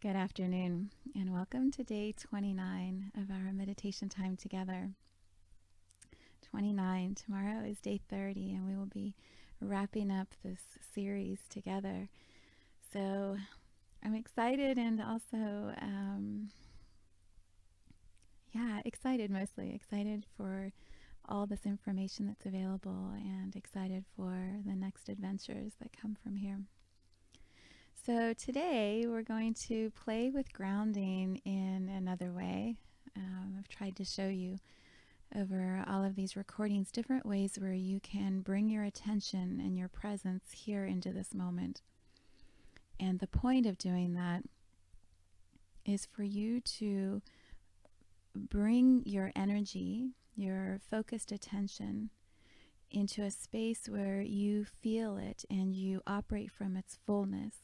Good afternoon, and welcome to day 29 of our meditation time together. 29, tomorrow is day 30, and we will be wrapping up this series together. So I'm excited and also, excited mostly. Excited for all this information that's available and excited for the next adventures that come from here. So today we're going to play with grounding in another way. I've tried to show you over all of these recordings different ways where you can bring your attention and your presence here into this moment. And the point of doing that is for you to bring your energy, your focused attention, into a space where you feel it and you operate from its fullness.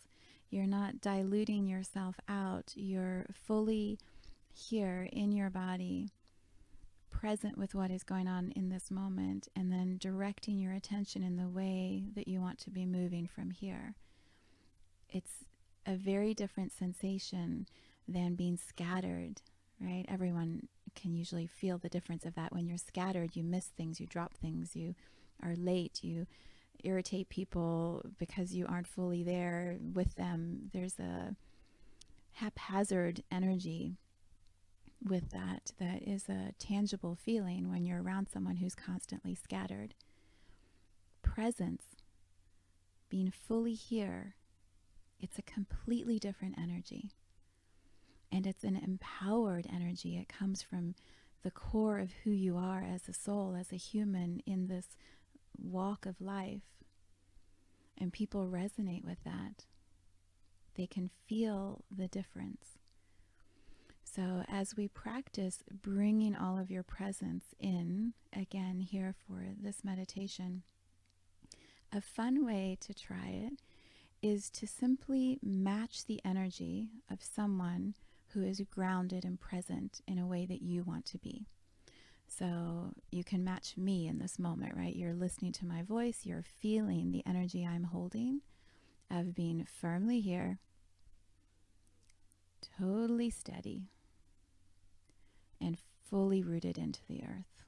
You're not diluting yourself out. You're fully here in your body, present with what is going on in this moment, and then directing your attention in the way that you want to be moving from here. It's a very different sensation than being scattered, right? Everyone can usually feel the difference of that. When you're scattered, you miss things, you drop things, you are late, you irritate people because you aren't fully there with them. There's a haphazard energy with that is a tangible feeling when you're around someone who's constantly scattered. Presence, being fully here, it's a completely different energy. And it's an empowered energy. It comes from the core of who you are as a soul, as a human in this walk of life. And people resonate with that. They can feel the difference. So as we practice bringing all of your presence in, again here for this meditation, a fun way to try it is to simply match the energy of someone who is grounded and present in a way that you want to be. So you can match me in this moment, right? You're listening to my voice, you're feeling the energy I'm holding of being firmly here, totally steady, and fully rooted into the earth,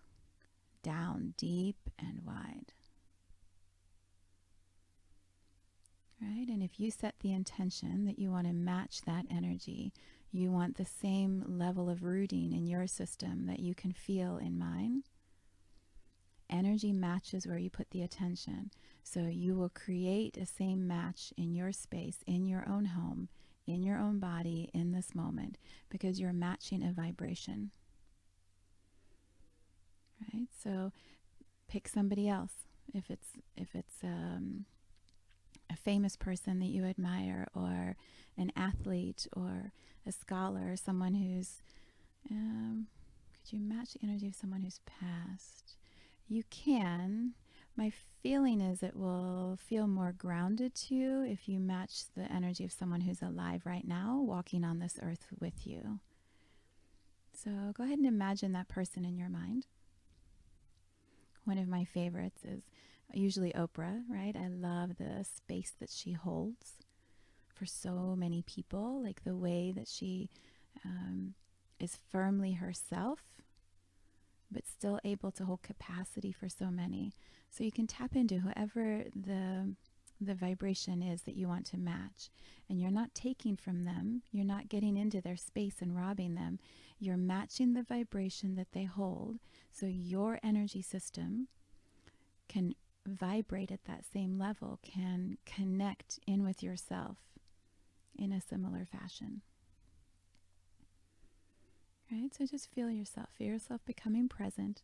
down deep and wide. Right? And if you set the intention that you want to match that energy, you want the same level of rooting in your system that you can feel in mine, energy matches where you put the attention. So you will create a same match in your space, in your own home, in your own body, in this moment, because you're matching a vibration. Right? So pick somebody else. If it's a famous person that you admire, or an athlete, or a scholar, someone who's, could you match the energy of someone who's passed? You can. My feeling is it will feel more grounded to you if you match the energy of someone who's alive right now, walking on this earth with you. So go ahead and imagine that person in your mind. One of my favorites is usually Oprah, right? I love the space that she holds for so many people, like the way that she is firmly herself, but still able to hold capacity for so many. So you can tap into whoever the vibration is that you want to match. And you're not taking from them. You're not getting into their space and robbing them. You're matching the vibration that they hold. So your energy system can vibrate at that same level, can connect in with yourself in a similar fashion. Right? So just feel yourself becoming present.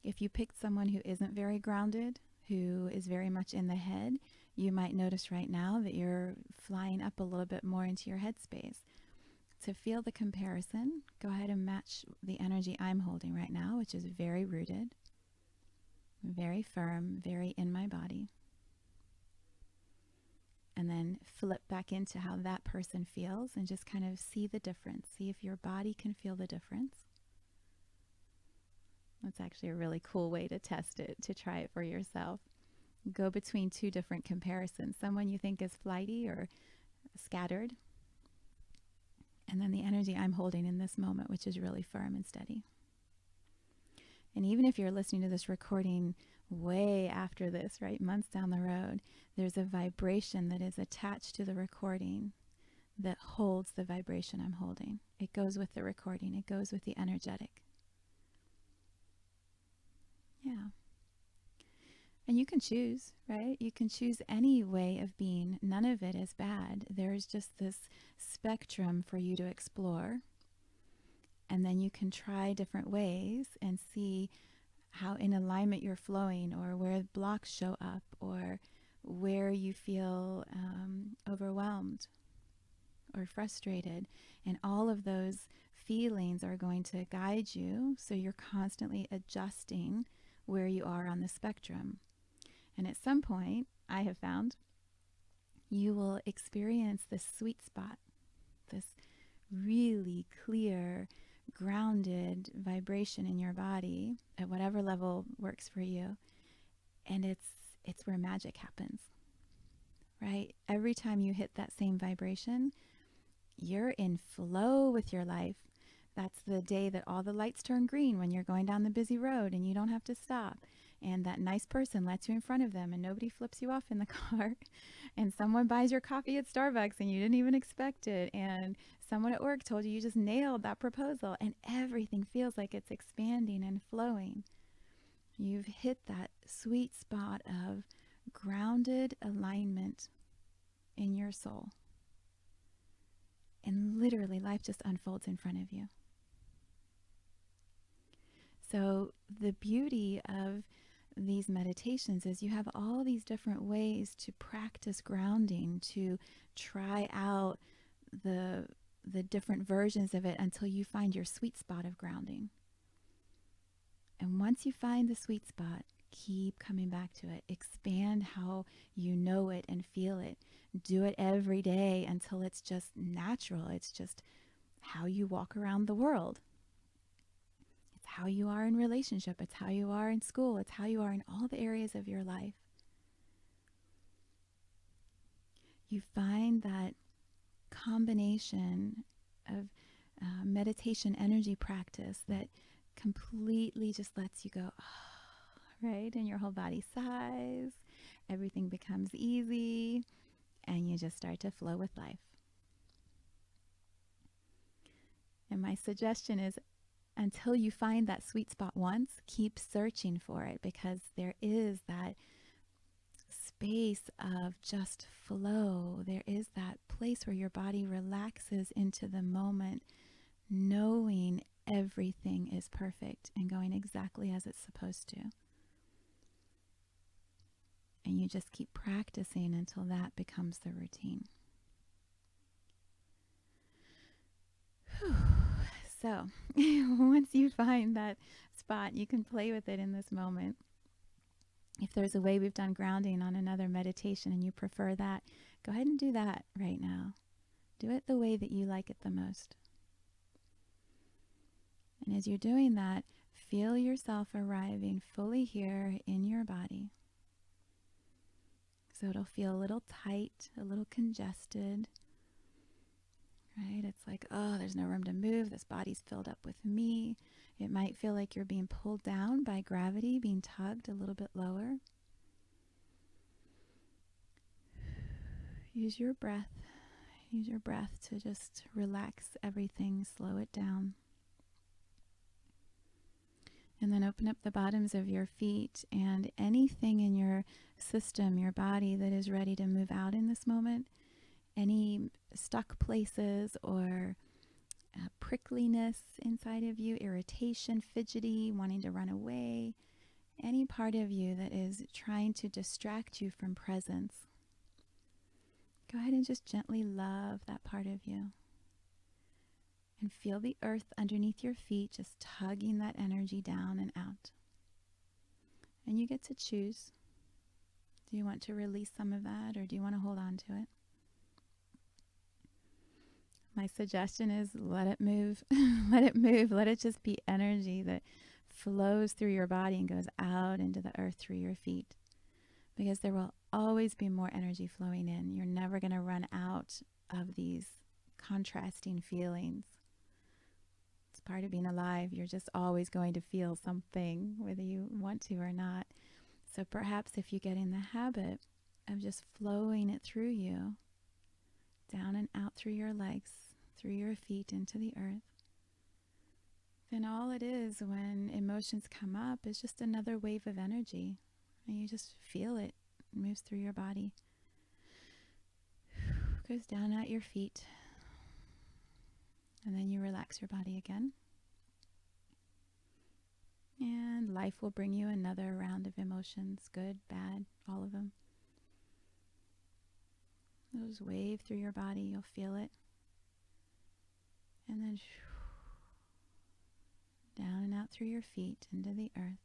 If you picked someone who isn't very grounded, who is very much in the head, you might notice right now that you're flying up a little bit more into your headspace. To feel the comparison, go ahead and match the energy I'm holding right now, which is very rooted, very firm, very in my body. And then flip back into how that person feels and just kind of see the difference. See if your body can feel the difference. That's actually a really cool way to test it, to try it for yourself. Go between two different comparisons. Someone you think is flighty or scattered, and then the energy I'm holding in this moment, which is really firm and steady. And even if you're listening to this recording way after this, right, months down the road, there's a vibration that is attached to the recording that holds the vibration I'm holding. It goes with the recording. It goes with the energetic. Yeah. And you can choose, right? You can choose any way of being. None of it is bad. There's just this spectrum for you to explore. And then you can try different ways and see how in alignment you're flowing, or where blocks show up, or where you feel overwhelmed or frustrated. And all of those feelings are going to guide you, so you're constantly adjusting where you are on the spectrum. And at some point, I have found, you will experience this sweet spot, this really clear, grounded vibration in your body at whatever level works for you. And it's where magic happens, right? Every time you hit that same vibration, you're in flow with your life. That's the day that all the lights turn green when you're going down the busy road and you don't have to stop. And that nice person lets you in front of them and nobody flips you off in the car. And someone buys your coffee at Starbucks and you didn't even expect it. And someone at work told you you just nailed that proposal. And everything feels like it's expanding and flowing. You've hit that sweet spot of grounded alignment in your soul. And literally life just unfolds in front of you. So the beauty of these meditations is you have all these different ways to practice grounding, to try out the different versions of it until you find your sweet spot of grounding. And once you find the sweet spot, keep coming back to it. Expand how you know it and feel it. Do it every day until it's just natural. It's just how you walk around the world. It's how you are in relationship. It's how you are in school. It's how you are in all the areas of your life. You find that combination of meditation energy practice that completely just lets you go, oh, right? And your whole body sighs. Everything becomes easy. And you just start to flow with life. And my suggestion is, until you find that sweet spot once, keep searching for it, because there is that space of just flow. There is that place where your body relaxes into the moment, knowing everything is perfect and going exactly as it's supposed to. And you just keep practicing until that becomes the routine. Whew. So once you find that spot, you can play with it in this moment. If there's a way we've done grounding on another meditation and you prefer that, go ahead and do that right now. Do it the way that you like it the most. And as you're doing that, feel yourself arriving fully here in your body. So it'll feel a little tight, a little congested, right? It's like, oh, there's no room to move. This body's filled up with me. It might feel like you're being pulled down by gravity, being tugged a little bit lower. Use your breath. Use your breath to just relax everything, slow it down. And then open up the bottoms of your feet and anything in your system, your body, that is ready to move out in this moment. Any stuck places or prickliness inside of you, irritation, fidgety, wanting to run away, any part of you that is trying to distract you from presence. Go ahead and just gently love that part of you. And feel the earth underneath your feet just tugging that energy down and out. And you get to choose. Do you want to release some of that, or do you want to hold on to it? My suggestion is let it move. Let it move. Let it just be energy that flows through your body and goes out into the earth through your feet. Because there will always be more energy flowing in. You're never going to run out of these contrasting feelings. It's part of being alive. You're just always going to feel something, whether you want to or not. So perhaps if you get in the habit of just flowing it through you, down and out through your legs, through your feet into the earth, then all it is when emotions come up is just another wave of energy. And you just feel it. It moves through your body. Goes down at your feet. And then you relax your body again. And life will bring you another round of emotions, good, bad, all of them. Those wave through your body, you'll feel it. And then down and out through your feet into the earth.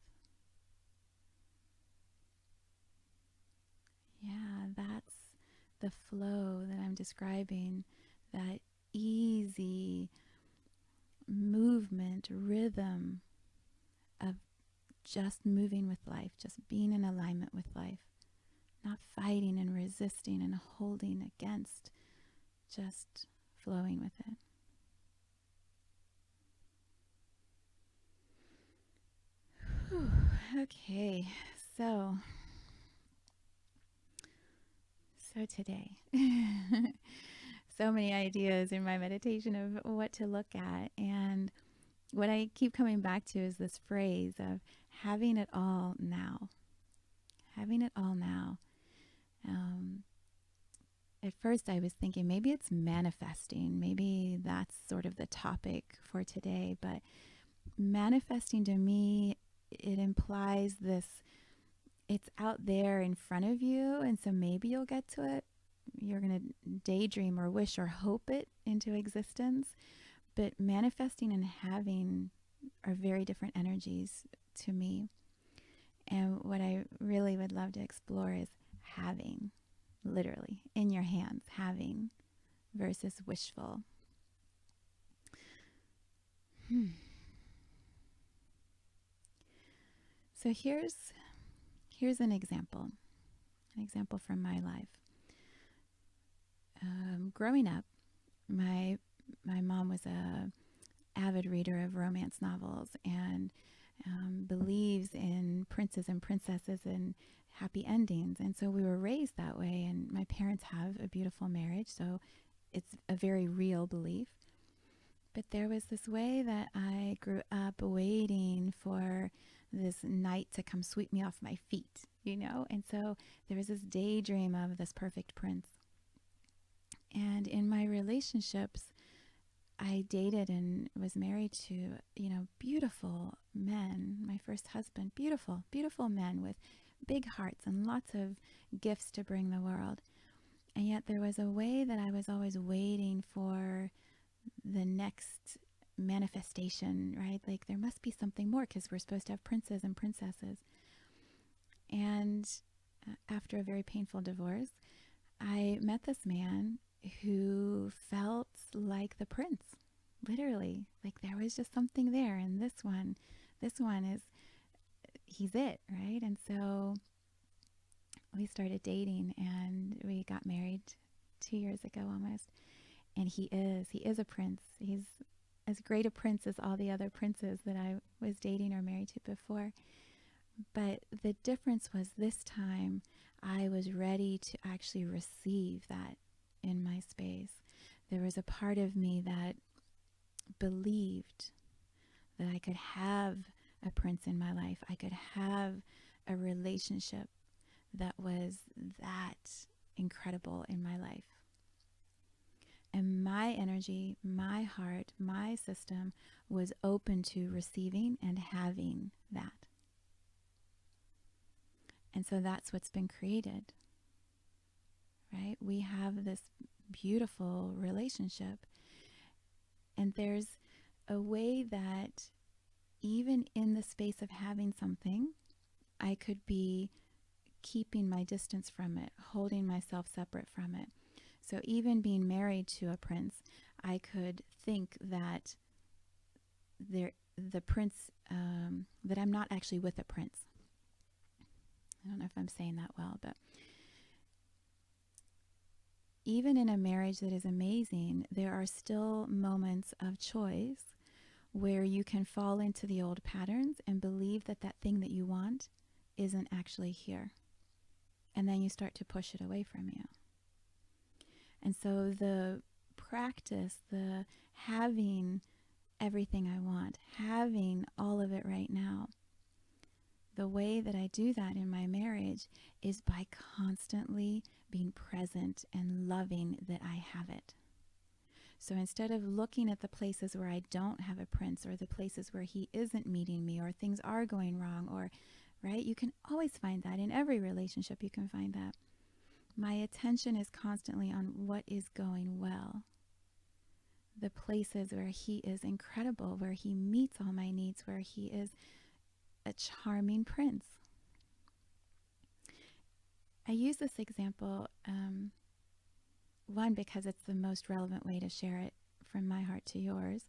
Yeah, that's the flow that I'm describing, that easy movement, rhythm of just moving with life, just being in alignment with life, not fighting and resisting and holding against, just flowing with it. Whew. Okay, so today, so many ideas in my meditation of what to look at, and what I keep coming back to is this phrase of having it all now. Having it all now. At first I was thinking maybe it's manifesting. Maybe that's sort of the topic for today. But manifesting to me, it implies this, it's out there in front of you. And so maybe you'll get to it. You're going to daydream or wish or hope it into existence. But manifesting and having are very different energies to me. And what I really would love to explore is having, literally, in your hands, having versus wishful. So here's an example from my life. Growing up, my mom was a avid reader of romance novels and believes in princes and princesses and happy endings. And so we were raised that way, and my parents have a beautiful marriage, so it's a very real belief. But there was this way that I grew up waiting for this knight to come sweep me off my feet, you know? And so there was this daydream of this perfect prince. And in my relationships, I dated and was married to, you know, beautiful men. My first husband, beautiful, beautiful men with big hearts and lots of gifts to bring the world. And yet there was a way that I was always waiting for the next manifestation, right? Like there must be something more because we're supposed to have princes and princesses. And after a very painful divorce, I met this man who felt like the prince, literally. Like there was just something there. And this one is, he's it, right? And so we started dating and we got married 2 years ago almost. And he is a prince. He's as great a prince as all the other princes that I was dating or married to before. But the difference was this time I was ready to actually receive that in my space. There was a part of me that believed that I could have a prince in my life. I could have a relationship that was that incredible in my life. And my energy, my heart, my system was open to receiving and having that. And so that's what's been created, right? We have this beautiful relationship. And there's a way that even in the space of having something, I could be keeping my distance from it, holding myself separate from it. So even being married to a prince, I could think that the prince, that I'm not actually with a prince. I don't know if I'm saying that well, but even in a marriage that is amazing, there are still moments of choice where you can fall into the old patterns and believe that that thing that you want isn't actually here. And then you start to push it away from you. And so the practice, the having everything I want, having all of it right now, the way that I do that in my marriage is by constantly being present and loving that I have it. So instead of looking at the places where I don't have a prince, or the places where he isn't meeting me, or things are going wrong, or, right, you can always find that. In every relationship you can find that. My attention is constantly on what is going well. The places where he is incredible, where he meets all my needs, where he is a charming prince. I use this example, one, because it's the most relevant way to share it from my heart to yours,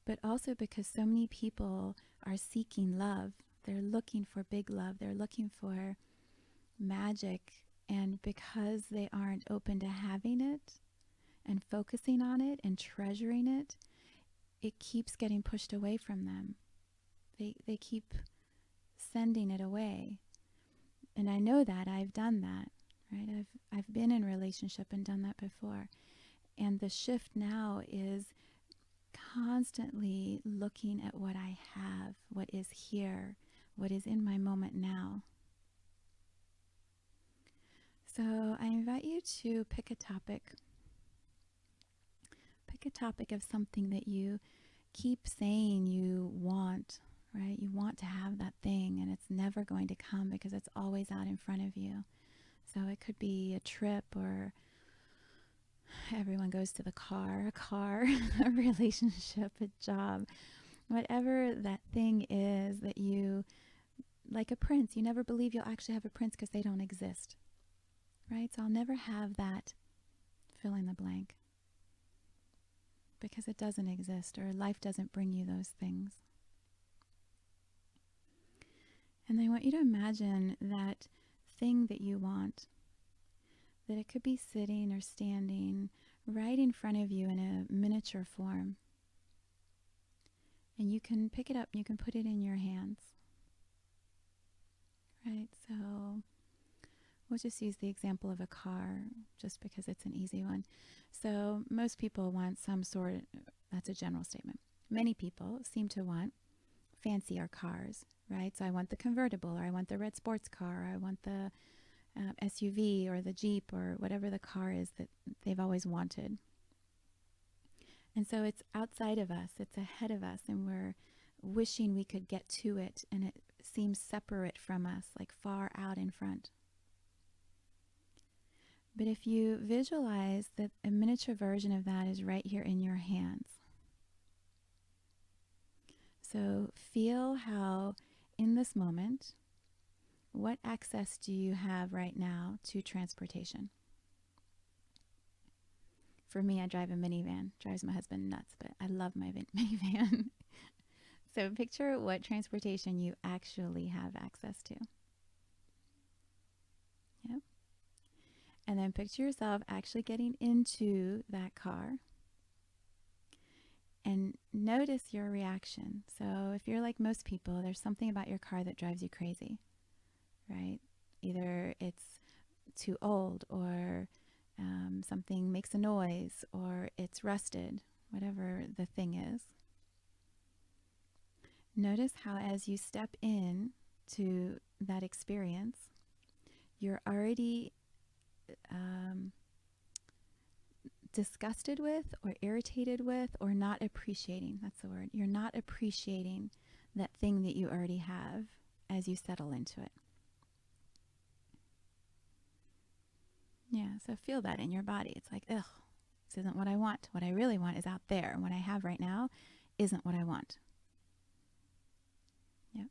but also because so many people are seeking love. They're looking for big love. They're looking for magic. And because they aren't open to having it and focusing on it and treasuring it, it keeps getting pushed away from them. They keep sending it away. And I know that. I've done that, right? I've been in a relationship and done that before. And the shift now is constantly looking at what I have, what is here, what is in my moment now. So I invite you to pick a topic. Pick a topic of something that you keep saying you want, right? You want to have that thing and it's never going to come because it's always out in front of you. So it could be a trip, or everyone goes to the car, a relationship, a job, whatever that thing is that you, like a prince, you never believe you'll actually have a prince because they don't exist, right? So I'll never have that fill in the blank because it doesn't exist, or life doesn't bring you those things. And I want you to imagine that thing that you want, that it could be sitting or standing right in front of you in a miniature form. And you can pick it up and you can put it in your hands. Right, so we'll just use the example of a car just because it's an easy one. So most people want some sort, that's a general statement. Many people seem to want fancier cars, right? So I want the convertible, or I want the red sports car, or I want the SUV or the Jeep or whatever the car is that they've always wanted. And so it's outside of us, it's ahead of us, and we're wishing we could get to it, and it seems separate from us, like far out in front. But if you visualize that a miniature version of that is right here in your hands. So feel how in this moment, what access do you have right now to transportation? For me, I drive a minivan. Drives my husband nuts, but I love my minivan. So picture what transportation you actually have access to. Yep. And then picture yourself actually getting into that car. And notice your reaction. So if you're like most people, there's something about your car that drives you crazy, right? Either it's too old, or something makes a noise, or it's rusted, whatever the thing is. Notice how as you step in to that experience, you're already disgusted with, or irritated with, or not appreciating. That's the word. You're not appreciating that thing that you already have as you settle into it. Yeah, so feel that in your body. It's like, ugh, this isn't what I want. What I really want is out there. And what I have right now isn't what I want. Yeah.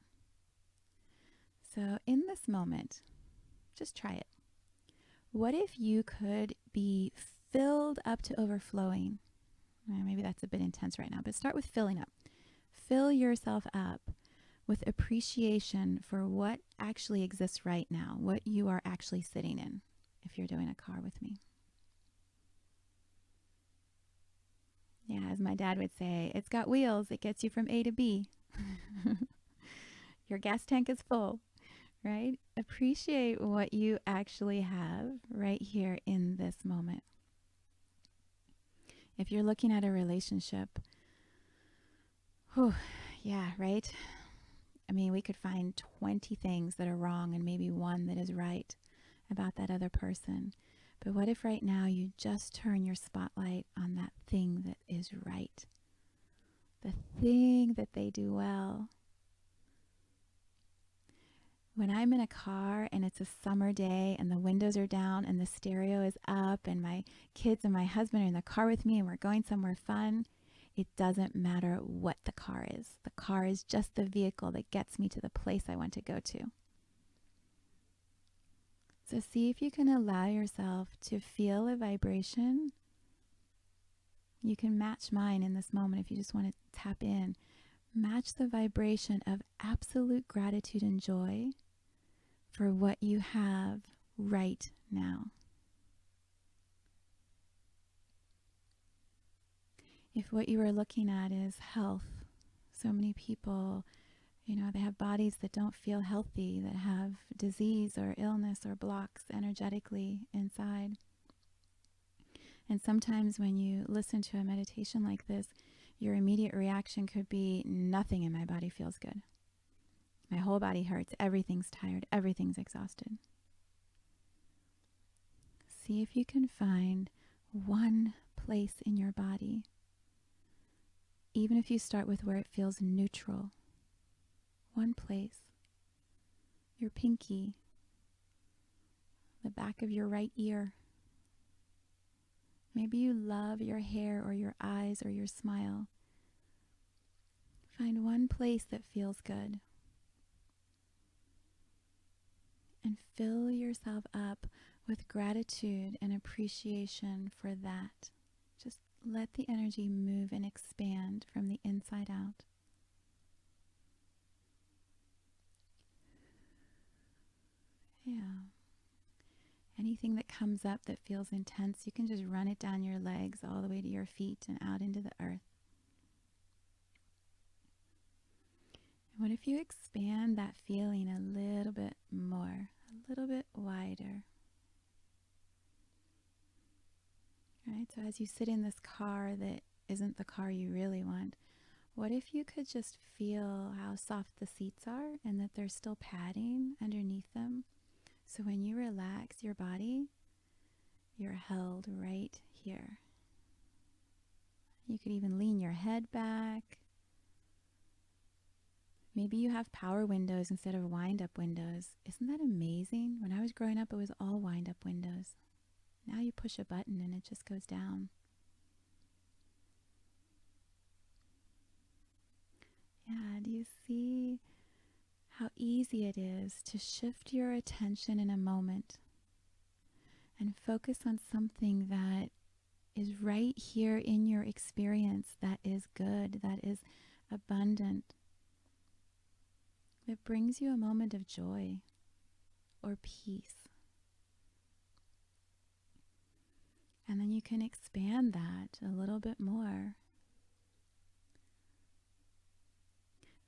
So in this moment, just try it. What if you could be filled up to overflowing? Maybe that's a bit intense right now, but start with filling up. Fill yourself up with appreciation for what actually exists right now, what you are actually sitting in, if you're doing a car with me. as my dad would say, it's got wheels. It gets you from A to B. Your gas tank is full, right? Appreciate what you actually have right here in this moment. If you're looking at a relationship, yeah, right? I mean, we could find 20 things that are wrong and maybe one that is right about that other person. But what if right now you just turn your spotlight on that thing that is right? The thing that they do well. When I'm in a car and it's a summer day and the windows are down and the stereo is up and my kids and my husband are in the car with me and we're going somewhere fun, it doesn't matter what the car is. The car is just the vehicle that gets me to the place I want to go to. So see if you can allow yourself to feel a vibration. You can match mine in this moment if you just want to tap in. Match the vibration of absolute gratitude and joy for what you have right now. If what you are looking at is health, so many people, they have bodies that don't feel healthy, that have disease or illness or blocks energetically inside. And sometimes when you listen to a meditation like this, your immediate reaction could be, nothing in my body feels good. My whole body hurts. Everything's tired. Everything's exhausted. See if you can find one place in your body, even if you start with where it feels neutral. One place. Your pinky. The back of your right ear. Maybe you love your hair or your eyes or your smile. Find one place that feels good. And fill yourself up with gratitude and appreciation for that. Just let the energy move and expand from the inside out. Yeah. Anything that comes up that feels intense, you can just run it down your legs all the way to your feet and out into the earth. What if you expand that feeling a little bit more, a little bit wider? Right? So as you sit in this car that isn't the car you really want, what if you could just feel how soft the seats are and that there's still padding underneath them? So when you relax your body, you're held right here. You could even lean your head back. Maybe you have power windows instead of wind-up windows. Isn't that amazing? When I was growing up, it was all wind-up windows. Now you push a button and it just goes down. Yeah, do you see how easy it is to shift your attention in a moment and focus on something that is right here in your experience, that is good, that is abundant, that brings you a moment of joy or peace. And then you can expand that a little bit more.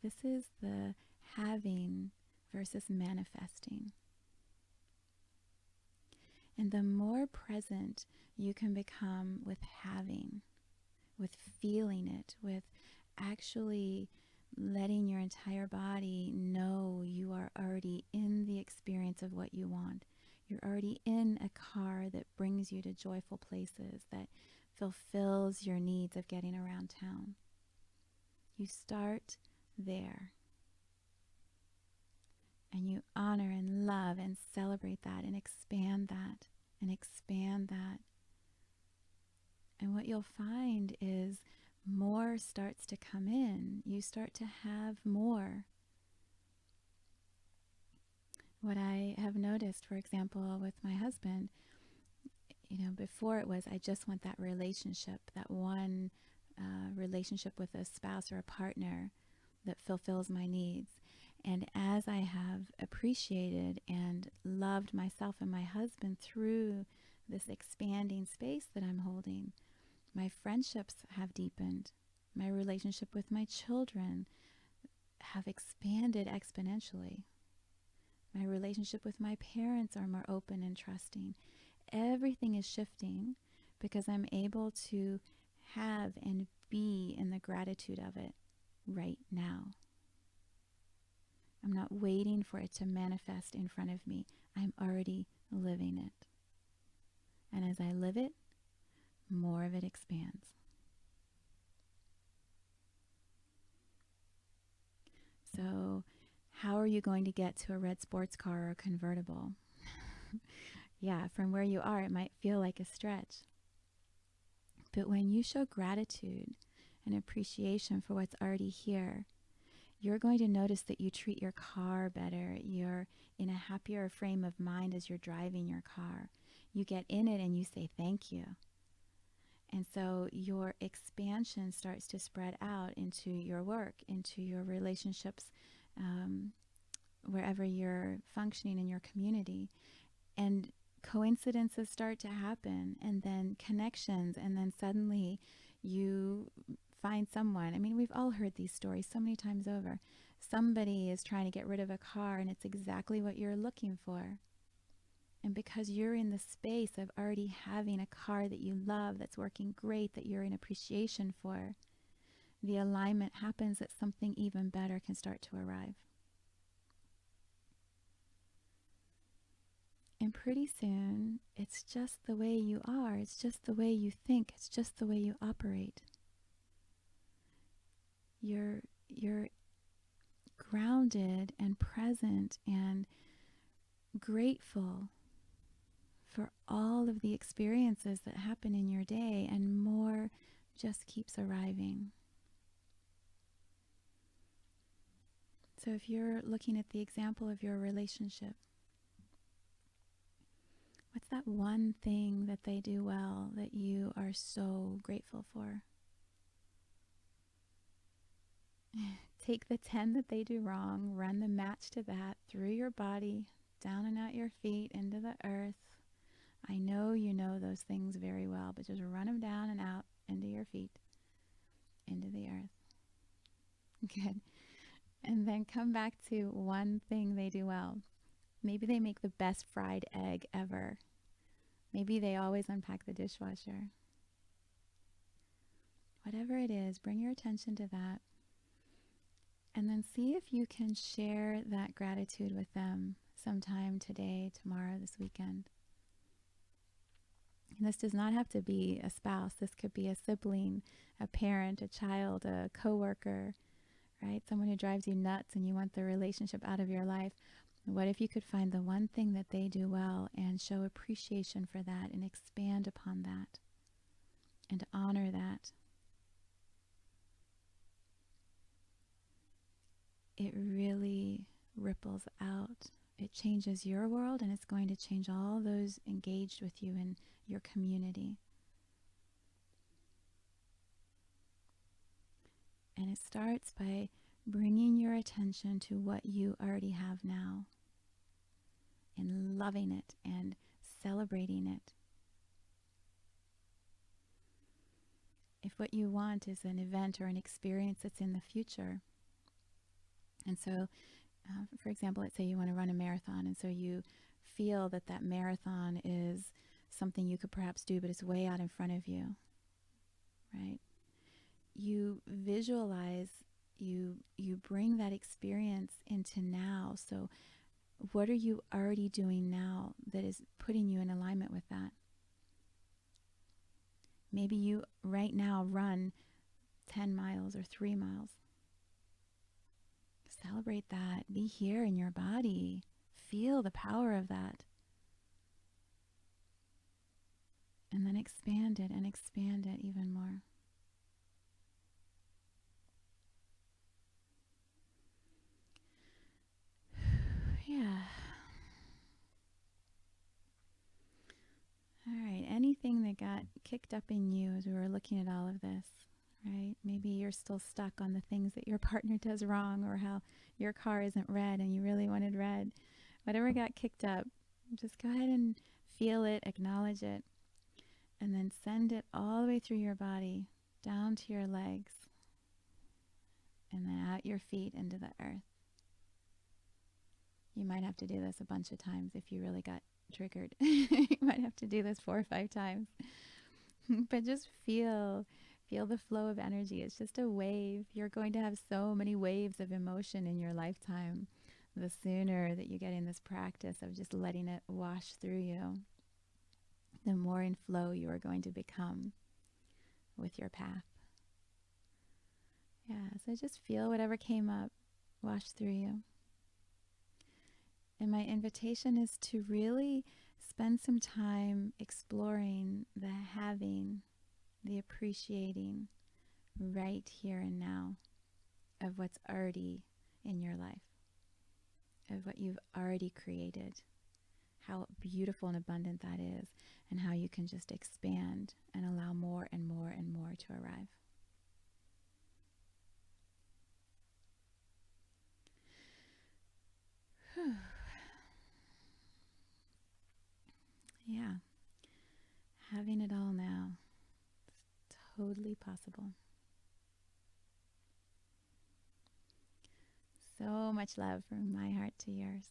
This is the having versus manifesting. And the more present you can become with having, with feeling it, with actually letting your entire body know you are already in the experience of what you want. You're already in a car that brings you to joyful places, that fulfills your needs of getting around town. You start there. And you honor and love and celebrate that and expand that and expand that. And what you'll find is more starts to come in. You start to have more. What I have noticed, for example, with my husband, before it was, I just want that relationship, that one relationship with a spouse or a partner that fulfills my needs. And as I have appreciated and loved myself and my husband through this expanding space that I'm holding, My friendships have deepened. My relationship with my children have expanded exponentially. My relationship with my parents are more open and trusting. Everything is shifting because I'm able to have and be in the gratitude of it right now. I'm not waiting for it to manifest in front of me. I'm already living it. And as I live it, more of it expands. So, how are you going to get to a red sports car or a convertible? Yeah, from where you are, it might feel like a stretch. But when you show gratitude and appreciation for what's already here, you're going to notice that you treat your car better. You're in a happier frame of mind as you're driving your car. You get in it and you say thank you. And so your expansion starts to spread out into your work, into your relationships, wherever you're functioning in your community. And coincidences start to happen, and then connections, and then suddenly you find someone. I mean, we've all heard these stories so many times over. Somebody is trying to get rid of a car, and it's exactly what you're looking for. And because you're in the space of already having a car that you love, that's working great, that you're in appreciation for, the alignment happens that something even better can start to arrive. And pretty soon, it's just the way you are. It's just the way you think. It's just the way you operate. You're grounded and present and grateful for all of the experiences that happen in your day, and more just keeps arriving. So if you're looking at the example of your relationship, what's that one thing that they do well that you are so grateful for? Take the 10 that they do wrong, run the match to that through your body, down and out your feet, into the earth. I know you know those things very well, but just run them down and out into your feet, into the earth. Good. And then come back to one thing they do well. Maybe they make the best fried egg ever. Maybe they always unpack the dishwasher. Whatever it is, bring your attention to that. And then see if you can share that gratitude with them sometime today, tomorrow, this weekend. And this does not have to be a spouse. This could be a sibling, a parent, a child, a coworker, right? Someone who drives you nuts and you want the relationship out of your life. What if you could find the one thing that they do well and show appreciation for that and expand upon that and honor that? It really ripples out. It changes your world, and it's going to change all those engaged with you in your community. And it starts by bringing your attention to what you already have now and loving it and celebrating it. If what you want is an event or an experience that's in the future, and so, for example, let's say you want to run a marathon, and so you feel that that marathon is something you could perhaps do, but it's way out in front of you, right? You visualize, you bring that experience into now. So what are you already doing now that is putting you in alignment with that? Maybe you right now run 10 miles or 3 miles. Celebrate that. Be here in your body. Feel the power of that. And then expand it and expand it even more. Yeah. All right. Anything that got kicked up in you as we were looking at all of this, right? Maybe you're still stuck on the things that your partner does wrong, or how your car isn't red and you really wanted red. Whatever got kicked up, just go ahead and feel it, acknowledge it. And then send it all the way through your body, down to your legs, and then out your feet into the earth. You might have to do this a bunch of times if you really got triggered. You might have to do this 4 or 5 times. But just feel the flow of energy. It's just a wave. You're going to have so many waves of emotion in your lifetime. The sooner that you get in this practice of just letting it wash through you, the more in flow you are going to become with your path. Yeah, so just feel whatever came up wash through you. And my invitation is to really spend some time exploring the having, the appreciating right here and now of what's already in your life, of what you've already created, how beautiful and abundant that is, and how you can just expand and allow more and more and more to arrive. Whew. Yeah, having it all now is totally possible. So much love from my heart to yours.